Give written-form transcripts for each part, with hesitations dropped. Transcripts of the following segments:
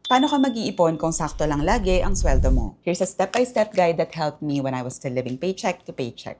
Paano ka mag-iipon kung sakto lang lagi ang sweldo mo? Here's a step-by-step guide that helped me when I was still living paycheck to paycheck.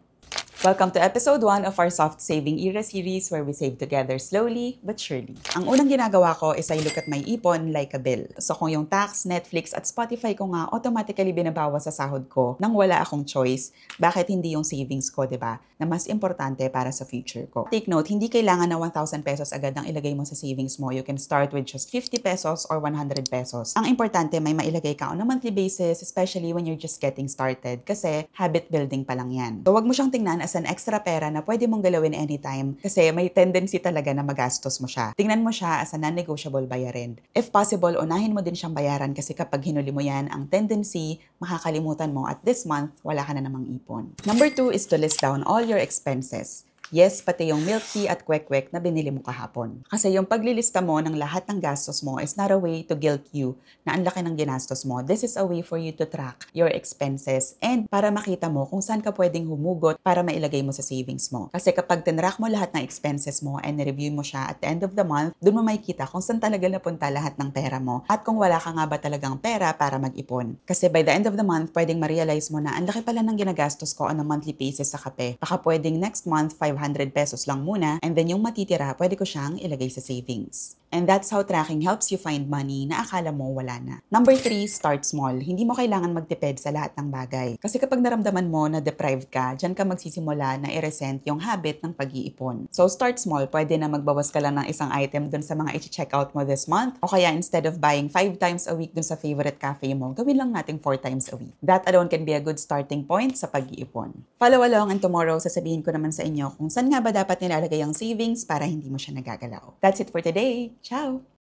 Welcome to episode 1 of our Soft Saving Era series where we save together slowly but surely. Ang unang ginagawa ko is I look at my ipon like a bill. So kung yung tax, Netflix at Spotify ko nga automatically binabawas sa sahod ko nang wala akong choice, bakit hindi yung savings ko, 'di ba? Na mas importante para sa future ko. Take note, hindi kailangan na 1,000 pesos agad ang ilagay mo sa savings mo. You can start with just 50 pesos or 100 pesos. Ang importante may mailagay ka on a monthly basis, especially when you're just getting started kasi habit building pa lang yan. So wag mo siyang tingnan as an extra pera na pwede mong galawin anytime kasi may tendency talaga na magastos mo siya. Tingnan mo siya as a non-negotiable bayarin. If possible, unahin mo din siyang bayaran kasi kapag hinuli mo yan, ang tendency, makakalimutan mo at this month, wala ka na namang ipon. Number 2 is to list down all your expenses. Yes, pati yung milk tea at kwek-kwek na binili mo kahapon. Kasi yung paglilista mo ng lahat ng gastos mo is not a way to guilt you na ang laki ng ginastos mo. This is a way for you to track your expenses and para makita mo kung saan ka pwedeng humugot para mailagay mo sa savings mo. Kasi kapag tinrack mo lahat ng expenses mo and review mo siya at the end of the month, doon mo makikita kung saan talaga napunta lahat ng pera mo at kung wala ka nga ba talagang pera para mag-ipon. Kasi by the end of the month, pwedeng ma-realize mo na ang laki pala ng ginagastos ko on a monthly basis sa kape. Baka pwedeng next month, 500 pesos lang muna, and then yung matitira, pwede ko siyang ilagay sa savings. And that's how tracking helps you find money na akala mo wala na. Number 3, start small. Hindi mo kailangan magtipid sa lahat ng bagay. Kasi kapag naramdaman mo na deprived ka, dyan ka magsisimula na i-resent yung habit ng pag-iipon. So start small. Pwede na magbawas ka lang ng isang item dun sa mga i-check out mo this month. O kaya instead of buying 5 times a week dun sa favorite cafe mo, gawin lang natin 4 times a week. That alone can be a good starting point sa pag-iipon. Follow along and tomorrow sasabihin ko naman sa inyo kung saan nga ba dapat nilalagay ang savings para hindi mo siya nagagalaw. That's it for today. Ciao!